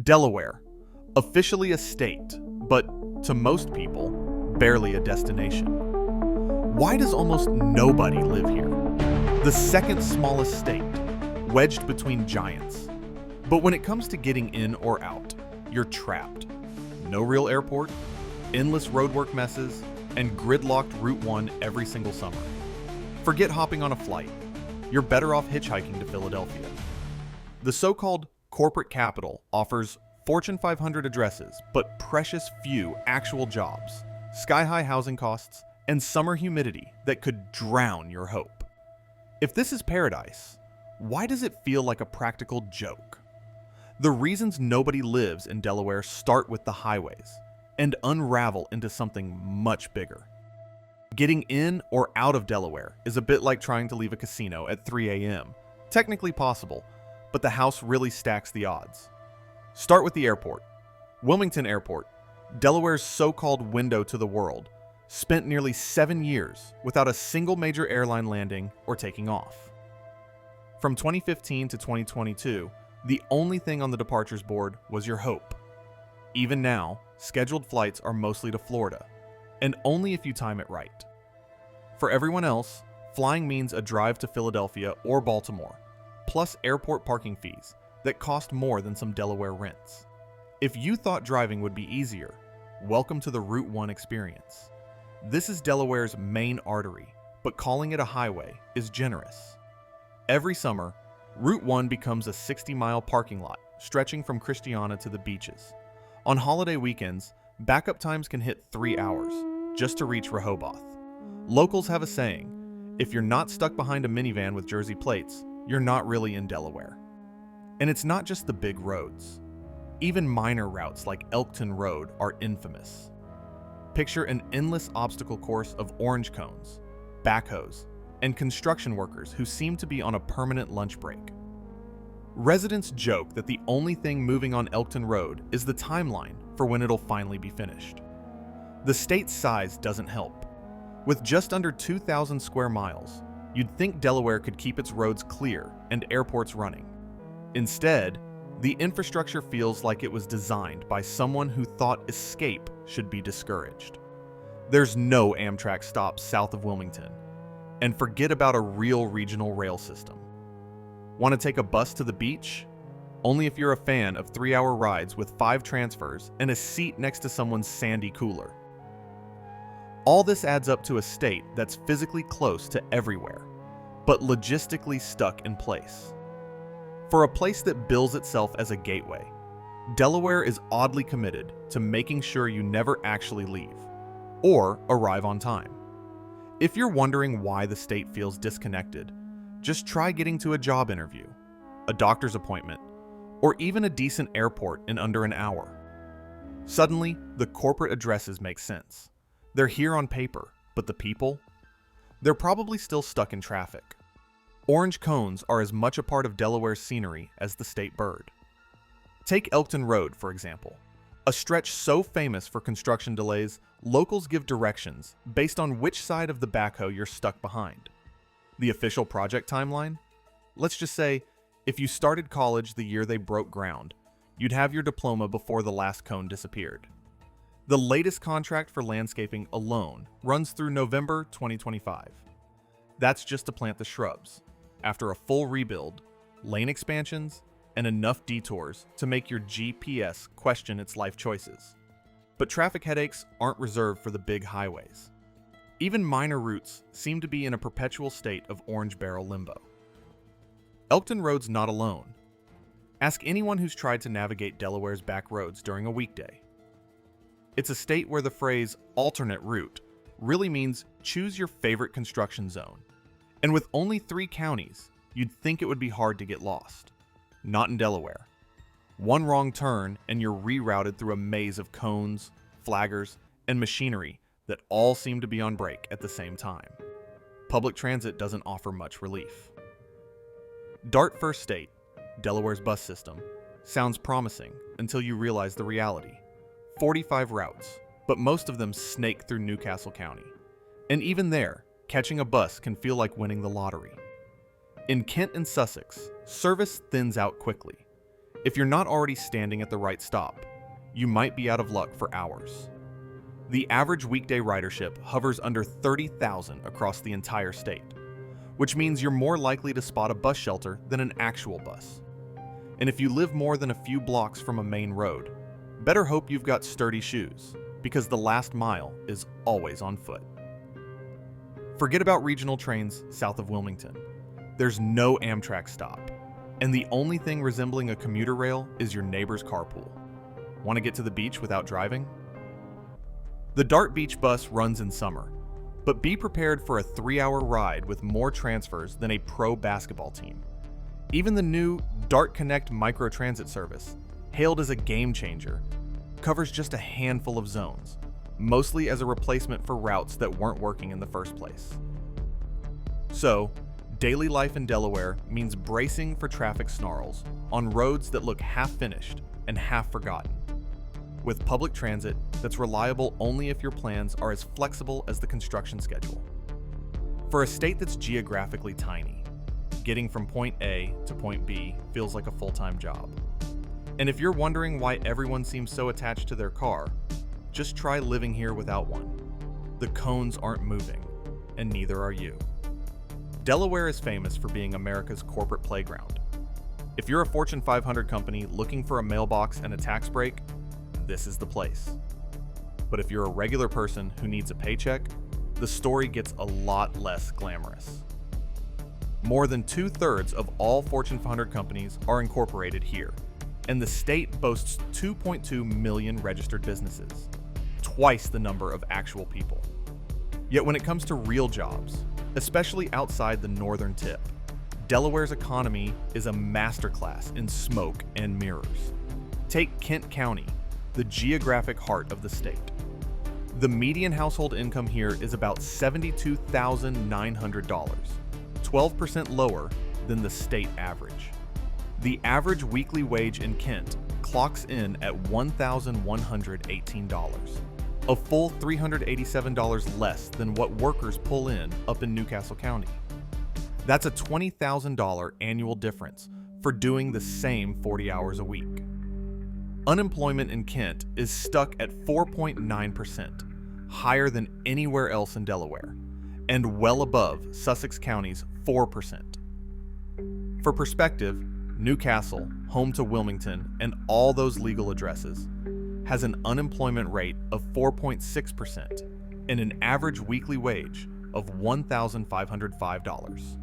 Delaware, officially a state, but to most people, barely a destination. Why does almost nobody live here? The second smallest state, wedged between giants. But when it comes to getting in or out, you're trapped. No real airport, endless roadwork messes, and gridlocked Route 1 every single summer. Forget hopping on a flight. You're better off hitchhiking to Philadelphia. The so-called corporate capital offers Fortune 500 addresses, but precious few actual jobs, sky-high housing costs, and summer humidity that could drown your hope. If this is paradise, why does it feel like a practical joke? The reasons nobody lives in Delaware start with the highways and unravel into something much bigger. Getting in or out of Delaware is a bit like trying to leave a casino at 3 a.m. Technically possible, but the house really stacks the odds. Start with the airport. Wilmington Airport, Delaware's so-called window to the world, spent nearly 7 years without a single major airline landing or taking off. From 2015 to 2022, the only thing on the departures board was your hope. Even now, scheduled flights are mostly to Florida, and only if you time it right. For everyone else, flying means a drive to Philadelphia or Baltimore, plus airport parking fees that cost more than some Delaware rents. If you thought driving would be easier, welcome to the Route 1 experience. This is Delaware's main artery, but calling it a highway is generous. Every summer, Route 1 becomes a 60-mile parking lot stretching from Christiana to the beaches. On holiday weekends, backup times can hit 3 hours just to reach Rehoboth. Locals have a saying, if you're not stuck behind a minivan with Jersey plates, you're not really in Delaware. And it's not just the big roads. Even minor routes like Elkton Road are infamous. Picture an endless obstacle course of orange cones, backhoes, and construction workers who seem to be on a permanent lunch break. Residents joke that the only thing moving on Elkton Road is the timeline for when it'll finally be finished. The state's size doesn't help. With just under 2,000 square miles, you'd think Delaware could keep its roads clear and airports running. Instead, the infrastructure feels like it was designed by someone who thought escape should be discouraged. There's no Amtrak stops south of Wilmington, and forget about a real regional rail system. Want to take a bus to the beach? Only if you're a fan of 3-hour rides with 5 transfers and a seat next to someone's sandy cooler. All this adds up to a state that's physically close to everywhere, but logistically stuck in place. For a place that bills itself as a gateway, Delaware is oddly committed to making sure you never actually leave or arrive on time. If you're wondering why the state feels disconnected, just try getting to a job interview, a doctor's appointment, or even a decent airport in under an hour. Suddenly, the corporate addresses make sense. They're here on paper, but the people? They're probably still stuck in traffic. Orange cones are as much a part of Delaware's scenery as the state bird. Take Elkton Road, for example, a stretch so famous for construction delays, locals give directions based on which side of the backhoe you're stuck behind. The official project timeline? Let's just say, if you started college the year they broke ground, you'd have your diploma before the last cone disappeared. The latest contract for landscaping alone runs through November 2025. That's just to plant the shrubs, after a full rebuild, lane expansions, and enough detours to make your GPS question its life choices. But traffic headaches aren't reserved for the big highways. Even minor routes seem to be in a perpetual state of orange barrel limbo. Elkton Road's not alone. Ask anyone who's tried to navigate Delaware's back roads during a weekday. It's a state where the phrase alternate route really means choose your favorite construction zone. And with only 3 counties, you'd think it would be hard to get lost. Not in Delaware. One wrong turn and you're rerouted through a maze of cones, flaggers, and machinery that all seem to be on break at the same time. Public transit doesn't offer much relief. DART First State, Delaware's bus system, sounds promising until you realize the reality. 45 routes, but most of them snake through Newcastle County. And even there, catching a bus can feel like winning the lottery. In Kent and Sussex, service thins out quickly. If you're not already standing at the right stop, you might be out of luck for hours. The average weekday ridership hovers under 30,000 across the entire state, which means you're more likely to spot a bus shelter than an actual bus. And if you live more than a few blocks from a main road, better hope you've got sturdy shoes, because the last mile is always on foot. Forget about regional trains south of Wilmington. There's no Amtrak stop, and the only thing resembling a commuter rail is your neighbor's carpool. Want to get to the beach without driving? The Dart Beach bus runs in summer, but be prepared for a 3-hour ride with more transfers than a pro basketball team. Even the new Dart Connect microtransit service, hailed as a game changer, covers just a handful of zones, mostly as a replacement for routes that weren't working in the first place. So, daily life in Delaware means bracing for traffic snarls on roads that look half-finished and half-forgotten, with public transit that's reliable only if your plans are as flexible as the construction schedule. For a state that's geographically tiny, getting from point A to point B feels like a full-time job. And if you're wondering why everyone seems so attached to their car, just try living here without one. The cones aren't moving, and neither are you. Delaware is famous for being America's corporate playground. If you're a Fortune 500 company looking for a mailbox and a tax break, this is the place. But if you're a regular person who needs a paycheck, the story gets a lot less glamorous. More than 2/3 of all Fortune 500 companies are incorporated here, and the state boasts 2.2 million registered businesses, twice the number of actual people. Yet when it comes to real jobs, especially outside the northern tip, Delaware's economy is a masterclass in smoke and mirrors. Take Kent County, the geographic heart of the state. The median household income here is about $72,900, 12% lower than the state average. The average weekly wage in Kent clocks in at $1,118, a full $387 less than what workers pull in up in Newcastle County. That's a $20,000 annual difference for doing the same 40 hours a week. Unemployment in Kent is stuck at 4.9%, higher than anywhere else in Delaware, and well above Sussex County's 4%. For perspective, Newcastle, home to Wilmington and all those legal addresses, has an unemployment rate of 4.6% and an average weekly wage of $1,505.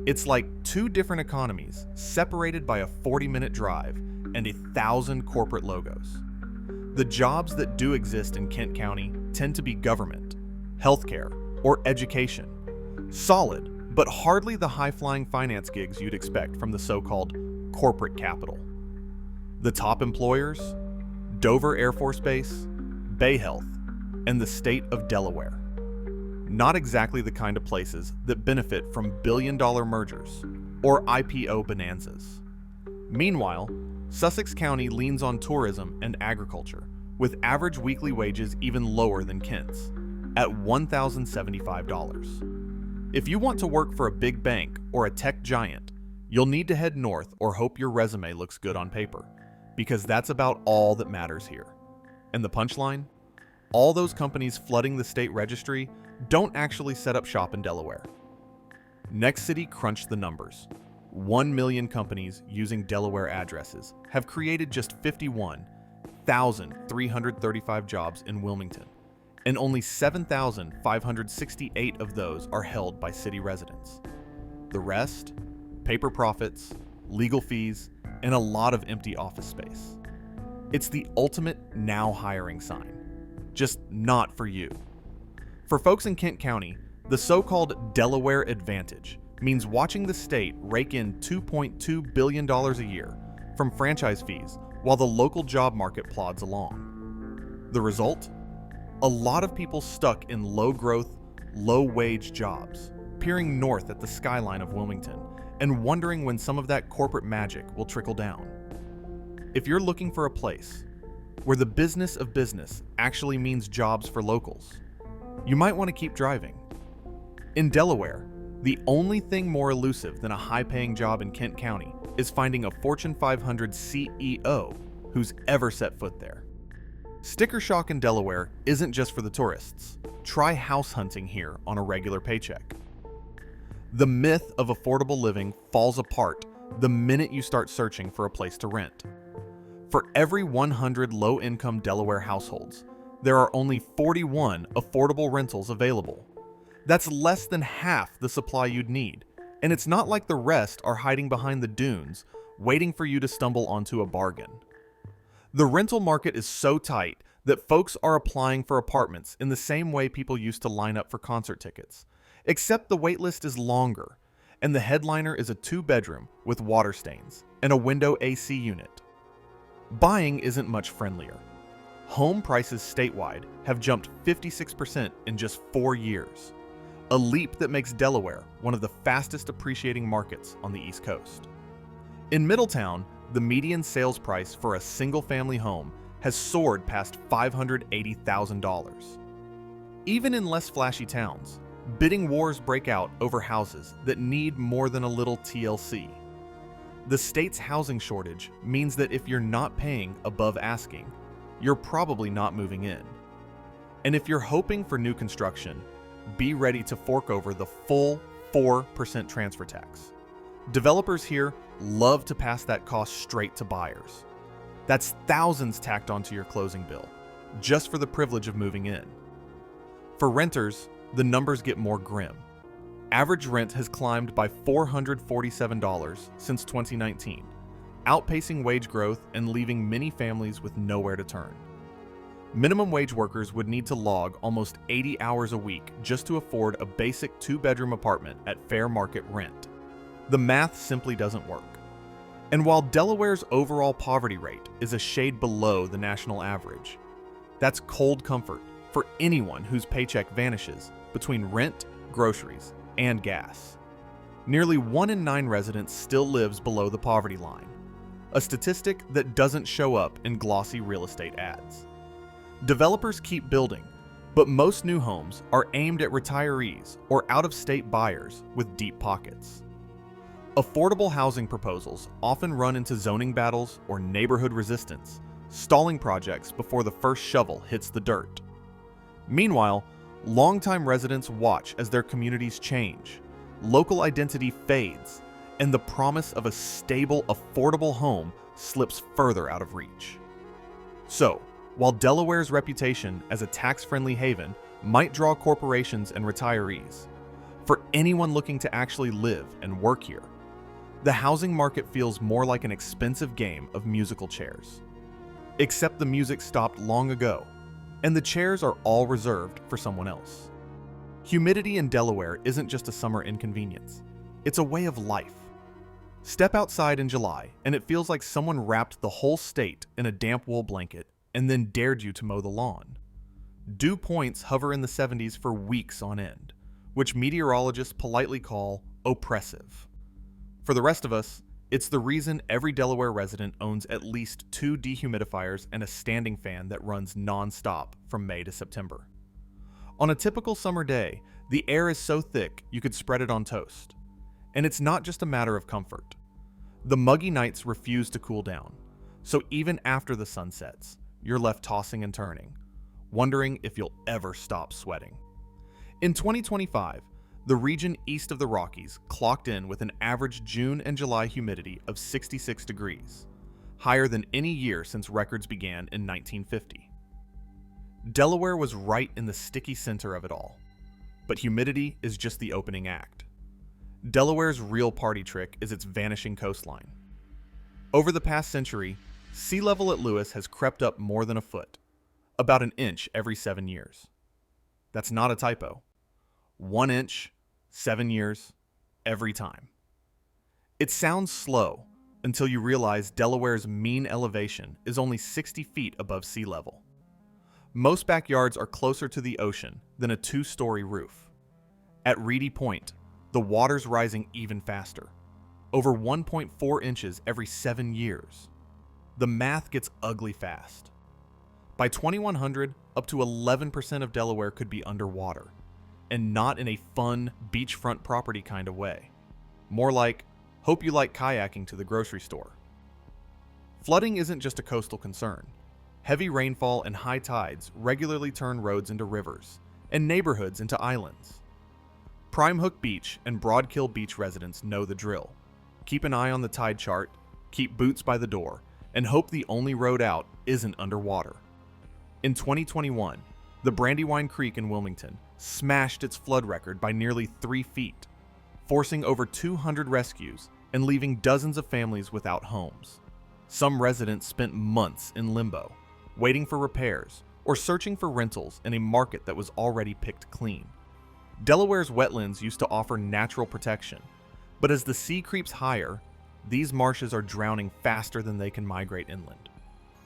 It's like two different economies separated by a 40-minute drive and 1,000 corporate logos. The jobs that do exist in Kent County tend to be government, healthcare, or education. Solid, but hardly the high-flying finance gigs you'd expect from the so-called corporate capital. The top employers? Dover Air Force Base, Bay Health, and the state of Delaware. Not exactly the kind of places that benefit from billion-dollar mergers or IPO bonanzas. Meanwhile, Sussex County leans on tourism and agriculture, with average weekly wages even lower than Kent's, at $1,075. If you want to work for a big bank or a tech giant, you'll need to head north or hope your resume looks good on paper, because that's about all that matters here. And the punchline? All those companies flooding the state registry don't actually set up shop in Delaware. Next City crunched the numbers. 1 million companies using Delaware addresses have created just 51,335 jobs in Wilmington, and only 7,568 of those are held by city residents. The rest? Paper profits, legal fees, and a lot of empty office space. It's the ultimate now hiring sign, just not for you. For folks in Kent County, the so-called Delaware Advantage means watching the state rake in $2.2 billion a year from franchise fees while the local job market plods along. The result? A lot of people stuck in low-growth, low-wage jobs, peering north at the skyline of Wilmington and wondering when some of that corporate magic will trickle down. If you're looking for a place where the business of business actually means jobs for locals, you might want to keep driving. In Delaware, the only thing more elusive than a high-paying job in Kent County is finding a Fortune 500 CEO who's ever set foot there. Sticker shock in Delaware isn't just for the tourists. Try house hunting here on a regular paycheck. The myth of affordable living falls apart the minute you start searching for a place to rent. For every 100 low-income Delaware households, there are only 41 affordable rentals available. That's less than half the supply you'd need, and it's not like the rest are hiding behind the dunes, waiting for you to stumble onto a bargain. The rental market is so tight that folks are applying for apartments in the same way people used to line up for concert tickets, except the waitlist is longer, and the headliner is a 2-bedroom with water stains and a window AC unit. Buying isn't much friendlier. Home prices statewide have jumped 56% in just 4 years, a leap that makes Delaware one of the fastest appreciating markets on the East Coast. In Middletown, the median sales price for a single-family home has soared past $580,000. Even in less flashy towns, bidding wars break out over houses that need more than a little TLC. The state's housing shortage means that if you're not paying above asking, you're probably not moving in. And if you're hoping for new construction, be ready to fork over the full 4% transfer tax. Developers here love to pass that cost straight to buyers. That's thousands tacked onto your closing bill, just for the privilege of moving in. For renters, the numbers get more grim. Average rent has climbed by $447 since 2019, outpacing wage growth and leaving many families with nowhere to turn. Minimum wage workers would need to log almost 80 hours a week just to afford a basic 2-bedroom apartment at fair market rent. The math simply doesn't work. And while Delaware's overall poverty rate is a shade below the national average, that's cold comfort for anyone whose paycheck vanishes between rent, groceries, and gas. Nearly 1 in 9 residents still lives below the poverty line, a statistic that doesn't show up in glossy real estate ads. Developers keep building, but most new homes are aimed at retirees or out-of-state buyers with deep pockets. Affordable housing proposals often run into zoning battles or neighborhood resistance, stalling projects before the first shovel hits the dirt. Meanwhile, longtime residents watch as their communities change, local identity fades, and the promise of a stable, affordable home slips further out of reach. So, while Delaware's reputation as a tax-friendly haven might draw corporations and retirees, for anyone looking to actually live and work here, the housing market feels more like an expensive game of musical chairs. Except the music stopped long ago, and the chairs are all reserved for someone else. Humidity in Delaware isn't just a summer inconvenience, it's a way of life. Step outside in July, and it feels like someone wrapped the whole state in a damp wool blanket and then dared you to mow the lawn. Dew points hover in the 70s for weeks on end, which meteorologists politely call oppressive. For the rest of us, it's the reason every Delaware resident owns at least 2 dehumidifiers and a standing fan that runs non-stop from May to September. On a typical summer day, the air is so thick you could spread it on toast. And it's not just a matter of comfort. The muggy nights refuse to cool down, so even after the sun sets, you're left tossing and turning, wondering if you'll ever stop sweating. In 2025, the region east of the Rockies clocked in with an average June and July humidity of 66 degrees, higher than any year since records began in 1950. Delaware was right in the sticky center of it all, but humidity is just the opening act. Delaware's real party trick is its vanishing coastline. Over the past century, sea level at Lewis has crept up more than a foot, about an inch every 7 years. That's not a typo. 1 inch, 7 years, every time. It sounds slow until you realize Delaware's mean elevation is only 60 feet above sea level. Most backyards are closer to the ocean than a 2-story roof. At Reedy Point, the water's rising even faster, over 1.4 inches every 7 years. The math gets ugly fast. By 2100, up to 11% of Delaware could be underwater, and not in a fun, beachfront property kind of way. More like Hope you like kayaking to the grocery store. Flooding isn't just a coastal concern. Heavy rainfall and high tides regularly turn roads into rivers and neighborhoods into islands. Prime Hook Beach and Broadkill Beach residents know the drill. Keep an eye on the tide chart, keep boots by the door, and hope the only road out isn't underwater. In 2021, the Brandywine Creek in Wilmington smashed its flood record by nearly 3 feet, forcing over 200 rescues and leaving dozens of families without homes. Some residents spent months in limbo, waiting for repairs or searching for rentals in a market that was already picked clean. Delaware's wetlands used to offer natural protection, but as the sea creeps higher, these marshes are drowning faster than they can migrate inland.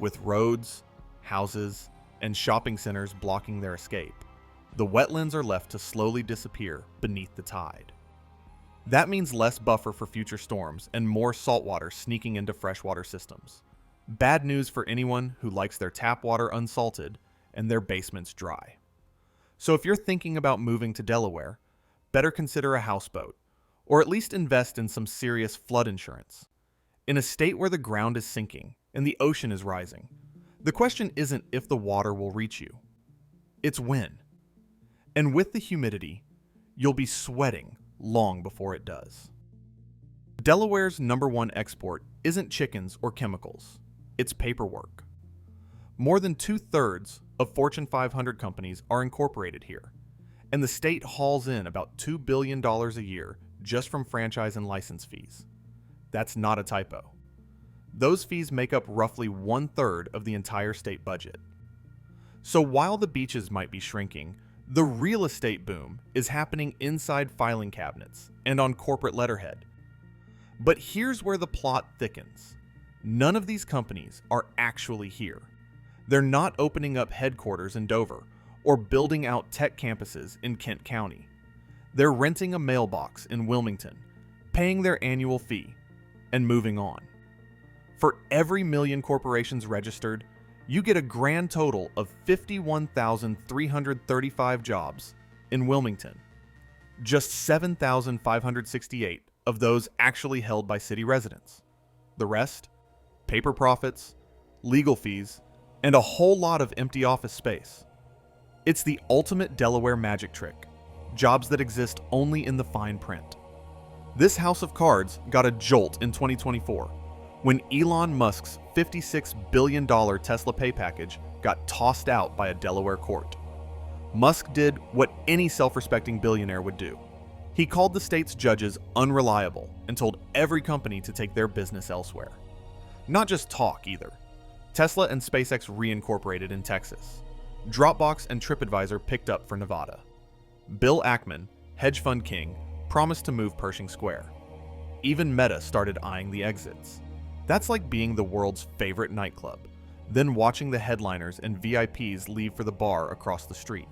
With roads, houses, and shopping centers blocking their escape, the wetlands are left to slowly disappear beneath the tide. That means less buffer for future storms and more saltwater sneaking into freshwater systems. Bad news for anyone who likes their tap water unsalted and their basements dry. So if you're thinking about moving to Delaware, better consider a houseboat, or at least invest in some serious flood insurance. In a state where the ground is sinking and the ocean is rising, the question isn't if the water will reach you, it's when. And with the humidity, you'll be sweating long before it does. Delaware's #1 export isn't chickens or chemicals, it's paperwork. More than 2/3 of Fortune 500 companies are incorporated here, and the state hauls in about $2 billion a year just from franchise and license fees. That's not a typo. Those fees make up roughly 1/3 of the entire state budget. So while the beaches might be shrinking, the real estate boom is happening inside filing cabinets and on corporate letterhead. But here's where the plot thickens. None of these companies are actually here. They're not opening up headquarters in Dover or building out tech campuses in Kent County. They're renting a mailbox in Wilmington, paying their annual fee, and moving on. For every million corporations registered, you get a grand total of 51,335 jobs in Wilmington. Just 7,568 of those actually held by city residents. The rest, paper profits, legal fees, and a whole lot of empty office space. It's the ultimate Delaware magic trick, jobs that exist only in the fine print. This house of cards got a jolt in 2024 when Elon Musk's $56 billion Tesla pay package got tossed out by a Delaware court. Musk did what any self-respecting billionaire would do. He called the state's judges unreliable and told every company to take their business elsewhere. Not just talk either. Tesla and SpaceX reincorporated in Texas. Dropbox and TripAdvisor picked up for Nevada. Bill Ackman, hedge fund king, promised to move Pershing Square. Even Meta started eyeing the exits. That's like being the world's favorite nightclub, then watching the headliners and VIPs leave for the bar across the street.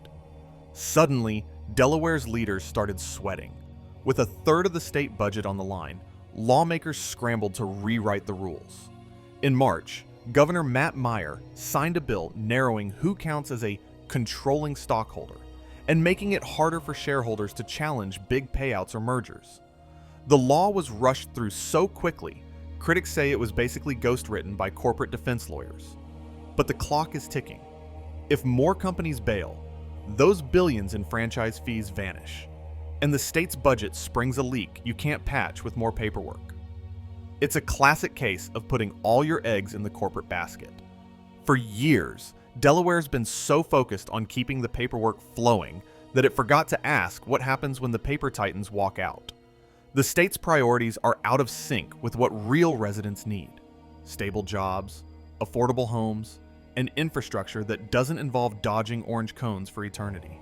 Suddenly, Delaware's leaders started sweating. With 1/3 of the state budget on the line, lawmakers scrambled to rewrite the rules. In March, Governor Matt Meyer signed a bill narrowing who counts as a controlling stockholder and making it harder for shareholders to challenge big payouts or mergers. The law was rushed through so quickly, critics say it was basically ghost-written by corporate defense lawyers. But the clock is ticking. If more companies bail, those billions in franchise fees vanish, and the state's budget springs a leak you can't patch with more paperwork. It's a classic case of putting all your eggs in the corporate basket. For years, Delaware's been so focused on keeping the paperwork flowing that it forgot to ask what happens when the paper titans walk out. The state's priorities are out of sync with what real residents need: stable jobs, affordable homes, and infrastructure that doesn't involve dodging orange cones for eternity.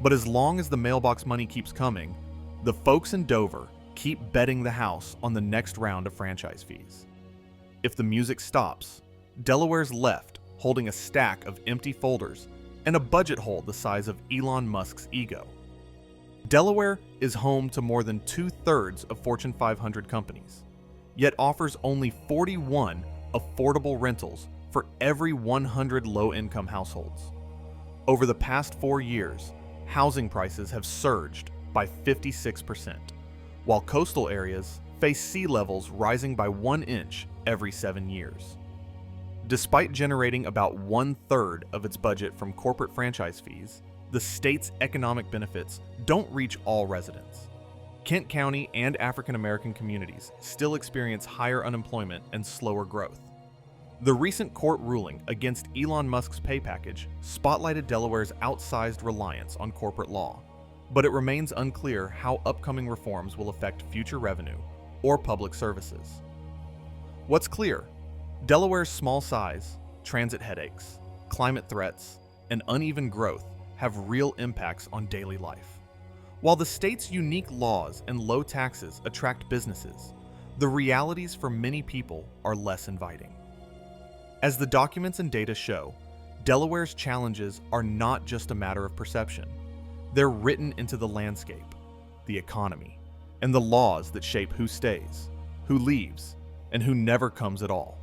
But as long as the mailbox money keeps coming, the folks in Dover keep betting the house on the next round of franchise fees. If the music stops, Delaware's left holding a stack of empty folders and a budget hole the size of Elon Musk's ego. Delaware is home to more than 2/3 of Fortune 500 companies, yet offers only 41 affordable rentals for every 100 low-income households. Over the past 4 years, housing prices have surged by 56%, while coastal areas face sea levels rising by 1 inch every 7 years. Despite generating about 1/3 of its budget from corporate franchise fees, the state's economic benefits don't reach all residents. Kent County and African American communities still experience higher unemployment and slower growth. The recent court ruling against Elon Musk's pay package spotlighted Delaware's outsized reliance on corporate law, but it remains unclear how upcoming reforms will affect future revenue or public services. What's clear? Delaware's small size, transit headaches, climate threats, and uneven growth have real impacts on daily life. While the state's unique laws and low taxes attract businesses, the realities for many people are less inviting. As the documents and data show, Delaware's challenges are not just a matter of perception. They're written into the landscape, the economy, and the laws that shape who stays, who leaves, and who never comes at all.